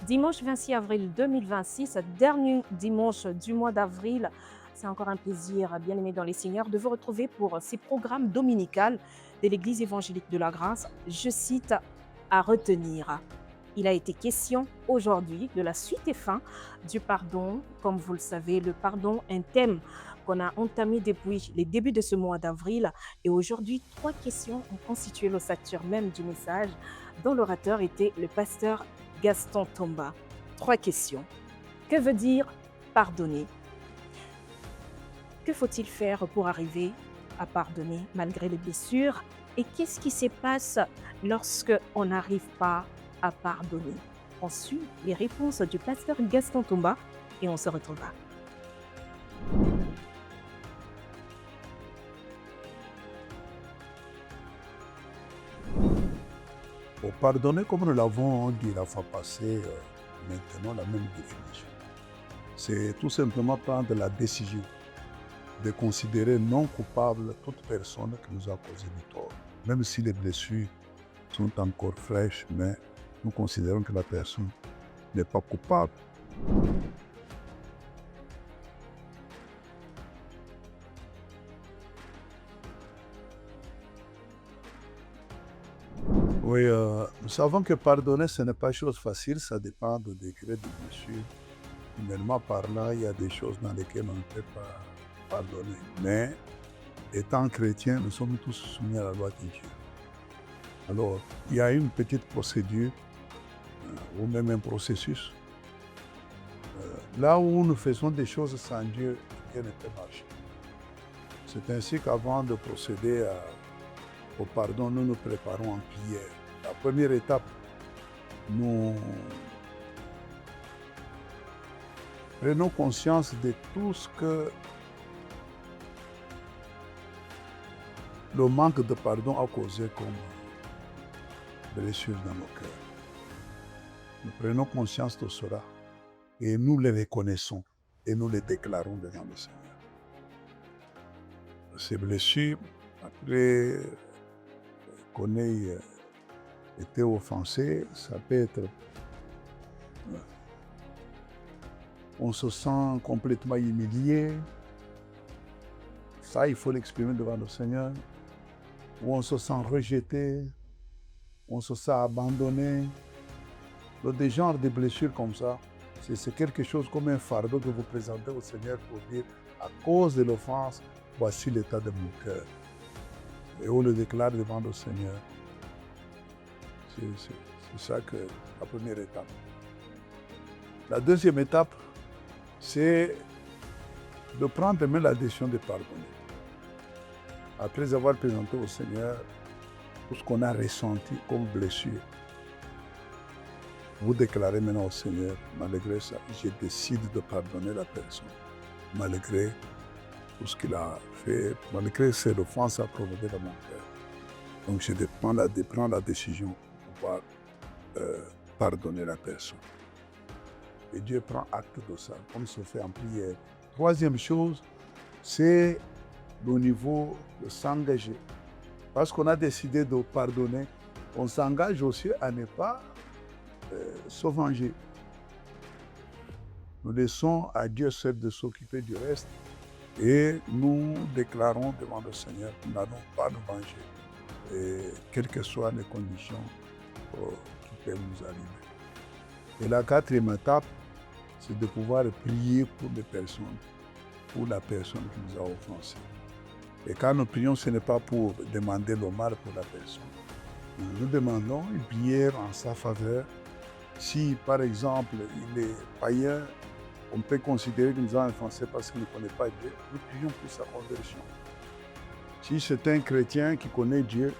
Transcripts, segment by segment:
Dimanche 26 avril 2026, dernier dimanche du mois d'avril, c'est encore un plaisir, bien aimé dans les seigneurs, de vous retrouver pour ces programmes dominicaux de l'Église évangélique de la Grâce. Je cite à retenir. Il a été question aujourd'hui de la suite et fin du pardon. Comme vous le savez, le pardon, un thème qu'on a entamé depuis les débuts de ce mois d'avril. Et aujourd'hui, trois questions ont constitué l'ossature même du message, dont l'orateur était le pasteur Gaston Tomba. Trois questions. Que veut dire pardonner? Que faut-il faire pour arriver à pardonner malgré les blessures? Et qu'est-ce qui se passe lorsque on n'arrive pas à pardonner? On suit les réponses du pasteur Gaston Tomba et on se retrouvera. Pour pardonner, comme nous l'avons dit la fois passée, maintenant la même définition. C'est tout simplement prendre la décision de considérer non coupable toute personne qui nous a causé du tort. Même si les blessures sont encore fraîches, mais nous considérons que la personne n'est pas coupable. Oui, nous savons que pardonner, ce n'est pas chose facile, ça dépend du degré de blessure. Humainement parlant, il y a des choses dans lesquelles on ne peut pas pardonner. Mais étant chrétien, nous sommes tous soumis à la loi de Dieu. Alors, il y a une petite procédure, ou même un processus. Là où nous faisons des choses sans Dieu, rien ne peut marcher. C'est ainsi qu'avant de procéder au pardon, nous nous préparons en prière. La première étape, nous prenons conscience de tout ce que le manque de pardon a causé comme blessure dans nos cœurs. Nous prenons conscience de cela et nous les reconnaissons et nous les déclarons devant le Seigneur. Ces blessures, après qu'on ait été offensé, ça peut être... on se sent complètement humilié. Ça, il faut l'exprimer devant le Seigneur. Ou on se sent rejeté, on se sent abandonné. Des genres de blessures comme ça, c'est quelque chose comme un fardeau que vous présentez au Seigneur pour dire, à cause de l'offense, voici l'état de mon cœur. Et on le déclare devant le Seigneur. C'est ça que la première étape. La deuxième étape, c'est de prendre même la décision de pardonner. Après avoir présenté au Seigneur tout ce qu'on a ressenti comme blessure, vous déclarez maintenant au Seigneur, malgré ça, je décide de pardonner la personne, malgré tout ce qu'il a fait, malgré ses offenses à provoquer dans mon cœur. Donc je prends la décision de pouvoir pardonner la personne. Et Dieu prend acte de ça, comme se fait en prière. Troisième chose, c'est le niveau de s'engager. Parce qu'on a décidé de pardonner, on s'engage aussi à ne pas se venger. Nous laissons à Dieu seul de s'occuper du reste et nous déclarons devant le Seigneur que nous n'allons pas nous venger, et quelles que soient les conditions qui peuvent nous arriver. Et la quatrième étape, c'est de pouvoir prier pour les personnes, pour la personne qui nous a offensés. Et quand nous prions, ce n'est pas pour demander le mal pour la personne. Nous demandons une prière en sa faveur. Si, par exemple, il est païen, on peut considérer qu'il nous a offensés parce qu'il ne connaît pas Dieu. Nous prions pour sa conversion. Si c'est un chrétien qui connaît Dieu,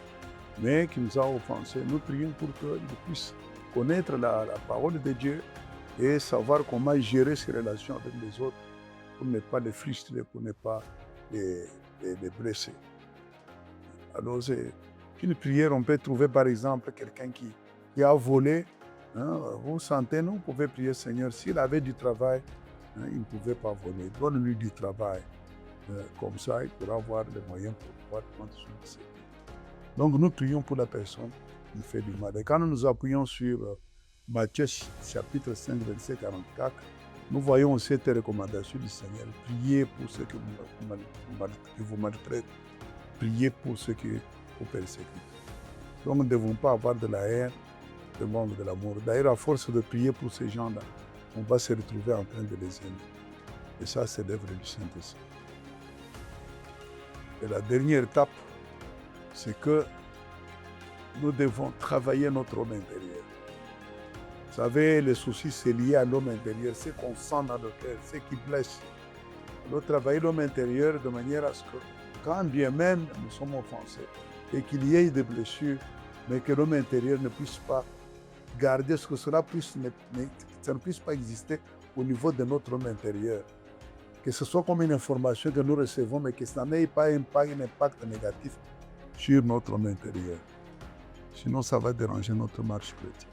mais qui nous a offensés, nous prions pour qu'il puisse connaître la parole de Dieu et savoir comment gérer ses relations avec les autres pour ne pas les frustrer, pour ne pas les blesser. Alors, c'est une prière, on peut trouver par exemple quelqu'un qui a volé. Vous sentez, non, vous pouvez prier, Seigneur, s'il avait du travail, il ne pouvait pas voler. Donne-lui du travail. Comme ça, il pourra avoir les moyens pour pouvoir prendre soin de ses vies. Donc, nous prions pour la personne qui fait du mal. Et quand nous nous appuyons sur Matthieu chapitre 5, verset 44, nous voyons cette recommandation du Seigneur. Priez pour ceux qui vous maltraitent. Priez pour ceux qui vous persécutent. Donc nous ne devons pas avoir de la haine, de manque de l'amour. D'ailleurs, à force de prier pour ces gens-là, on va se retrouver en train de les aimer. Et ça, c'est l'œuvre du Saint-Esprit. Et la dernière étape, c'est que nous devons travailler notre homme intérieur. Vous savez, le souci, c'est lié à l'homme intérieur, ce qu'on sent dans le cœur, ce qui blesse. Nous devons travailler l'homme intérieur de manière à ce que, quand bien même nous sommes offensés, et qu'il y ait des blessures, mais que l'homme intérieur ne puisse pas garder ce que cela puisse, ça ne puisse pas exister au niveau de notre homme intérieur. Que ce soit comme une information que nous recevons, mais que ça n'ait pas un impact négatif sur notre homme intérieur. Sinon, ça va déranger notre marche chrétienne.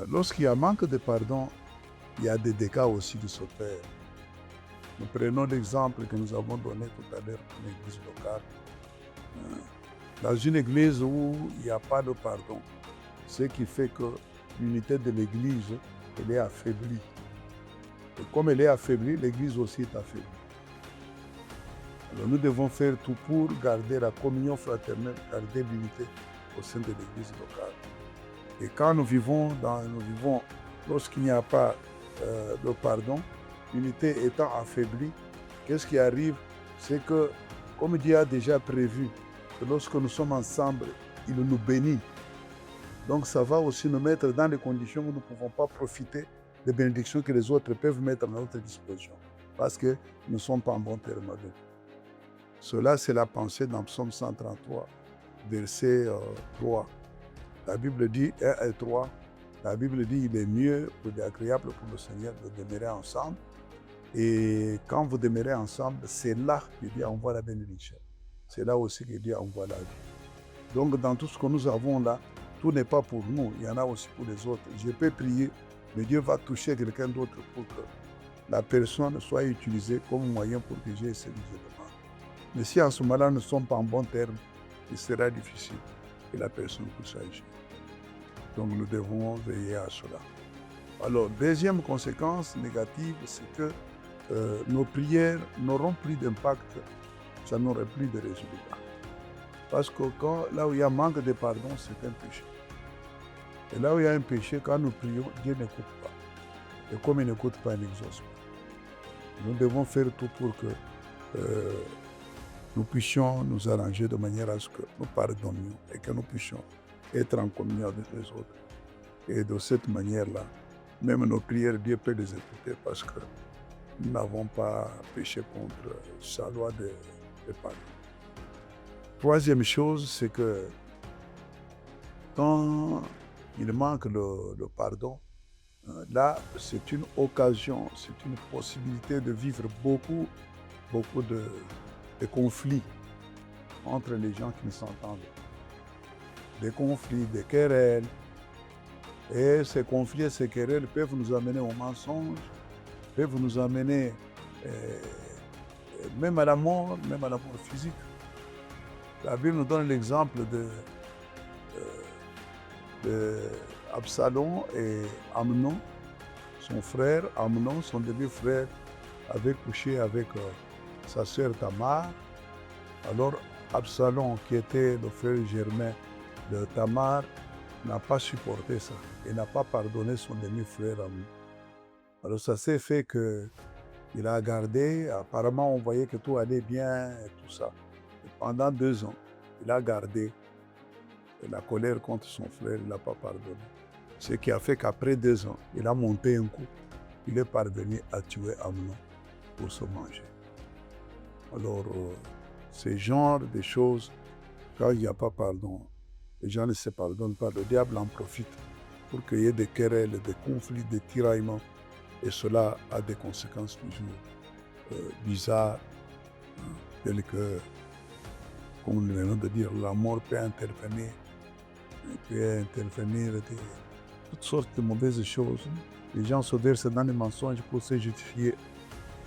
Lorsqu'il y a manque de pardon, il y a des dégâts aussi qui s'opèrent. Nous prenons l'exemple que nous avons donné tout à l'heure pour l'église locale. Dans une église où il n'y a pas de pardon, ce qui fait que l'unité de l'église, elle est affaiblie. Et comme elle est affaiblie, l'église aussi est affaiblie. Alors nous devons faire tout pour garder la communion fraternelle, garder l'unité au sein de l'église locale. Et quand nous vivons lorsqu'il n'y a pas de pardon, l'unité étant affaiblie, qu'est-ce qui arrive? C'est que, comme Dieu a déjà prévu, que lorsque nous sommes ensemble, il nous bénit. Donc ça va aussi nous mettre dans les conditions où nous ne pouvons pas profiter des bénédictions que les autres peuvent mettre à notre disposition, parce que nous ne sommes pas en bon terme avec eux. Cela, c'est la pensée dans Psaume 133, verset 3. La Bible dit, 1 et 3, la Bible dit il est mieux ou agréable pour le Seigneur de demeurer ensemble. Et quand vous demeurez ensemble, c'est là que Dieu envoie la bénédiction. C'est là aussi que Dieu envoie la vie. Donc dans tout ce que nous avons là, tout n'est pas pour nous, il y en a aussi pour les autres. Je peux prier, mais Dieu va toucher quelqu'un d'autre pour que la personne soit utilisée comme moyen pour que j'ai ce que je demande. Mais si en ce moment-là nous ne sommes pas en bon terme, il sera difficile que la personne puisse agir. Donc nous devons veiller à cela. Alors, deuxième conséquence négative, c'est que nos prières n'auront plus d'impact, ça n'aurait plus de résultats. Parce que là où il y a manque de pardon, c'est un péché. Et là où il y a un péché, quand nous prions, Dieu n'écoute pas. Et comme il n'écoute pas, il n'exauce pas. Nous devons faire tout pour que nous puissions nous arranger de manière à ce que nous pardonnions et que nous puissions être en communion avec les autres. Et de cette manière-là, même nos prières, Dieu peut les écouter parce que nous n'avons pas péché contre sa loi de pardon. Troisième chose, c'est que quand il manque le pardon, là, c'est une occasion, c'est une possibilité de vivre beaucoup de conflits entre les gens qui ne s'entendent pas. Des conflits, des querelles. Et ces conflits et ces querelles peuvent nous amener au mensonge, peuvent nous amener même à la mort physique. La Bible nous donne l'exemple de Absalom et Amnon, son frère. Amnon, son demi-frère, avait couché avec sa sœur Tamar. Alors Absalom, qui était le frère germain de Tamar, n'a pas supporté ça. Il n'a pas pardonné son demi-frère Amnon. Alors ça s'est fait qu'il a gardé, apparemment on voyait que tout allait bien et tout ça. Et pendant 2 ans, il a gardé la colère contre son frère, il n'a pas pardonné. Ce qui a fait qu'après 2 ans, il a monté un coup. Il est parvenu à tuer Amnon pour se manger. Alors, ce genre de choses, quand il n'y a pas pardon, les gens ne se pardonnent pas, le diable en profite pour qu'il y ait des querelles, des conflits, des tiraillements. Et cela a des conséquences toujours bizarres, telles que, comme nous venons de dire, la mort peut intervenir toutes sortes de mauvaises choses. Les gens se versent dans les mensonges pour se justifier,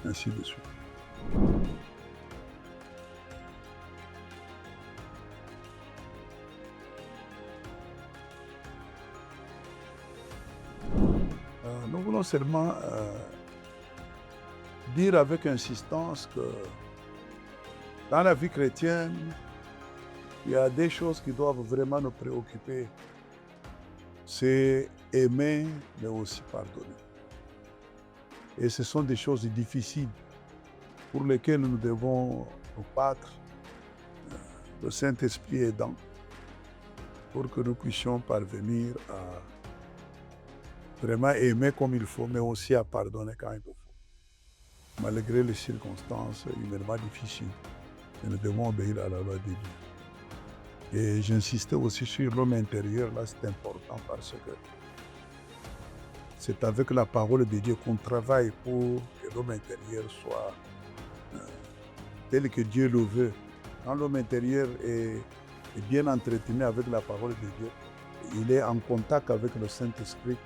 ainsi de suite. voulons seulement dire avec insistance que dans la vie chrétienne, il y a des choses qui doivent vraiment nous préoccuper. C'est aimer, mais aussi pardonner. Et ce sont des choses difficiles pour lesquelles nous devons nous battre, le Saint-Esprit aidant, pour que nous puissions parvenir à vraiment aimer comme il faut, mais aussi à pardonner quand il le faut. Malgré les circonstances humainement difficiles, nous devons obéir à la loi de Dieu. Et j'insistais aussi sur l'homme intérieur, là c'est important parce que c'est avec la parole de Dieu qu'on travaille pour que l'homme intérieur soit tel que Dieu le veut. Quand l'homme intérieur est bien entretenu avec la parole de Dieu, il est en contact avec le Saint-Esprit.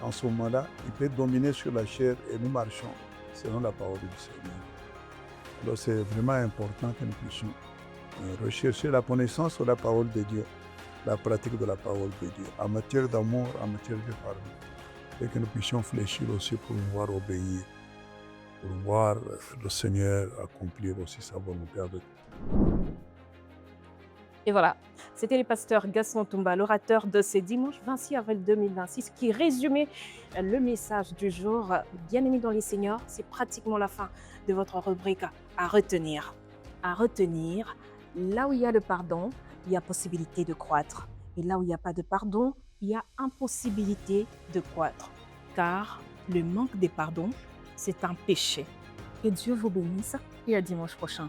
En ce moment-là, il peut dominer sur la chair et nous marchons selon la parole du Seigneur. Alors c'est vraiment important que nous puissions rechercher la connaissance de la parole de Dieu, la pratique de la parole de Dieu, en matière d'amour, en matière de pardon, et que nous puissions fléchir aussi pour pouvoir obéir, pour voir le Seigneur accomplir aussi sa volonté avec nous. Et voilà, c'était le pasteur Gaston Toumba, l'orateur de ce dimanche 26 avril 2026, qui résumait le message du jour. Bien-aimés dans les Seigneurs, c'est pratiquement la fin de votre rubrique à retenir. À retenir, là où il y a le pardon, il y a possibilité de croître. Et là où il n'y a pas de pardon, il y a impossibilité de croître. Car le manque de pardon, c'est un péché. Que Dieu vous bénisse et à dimanche prochain.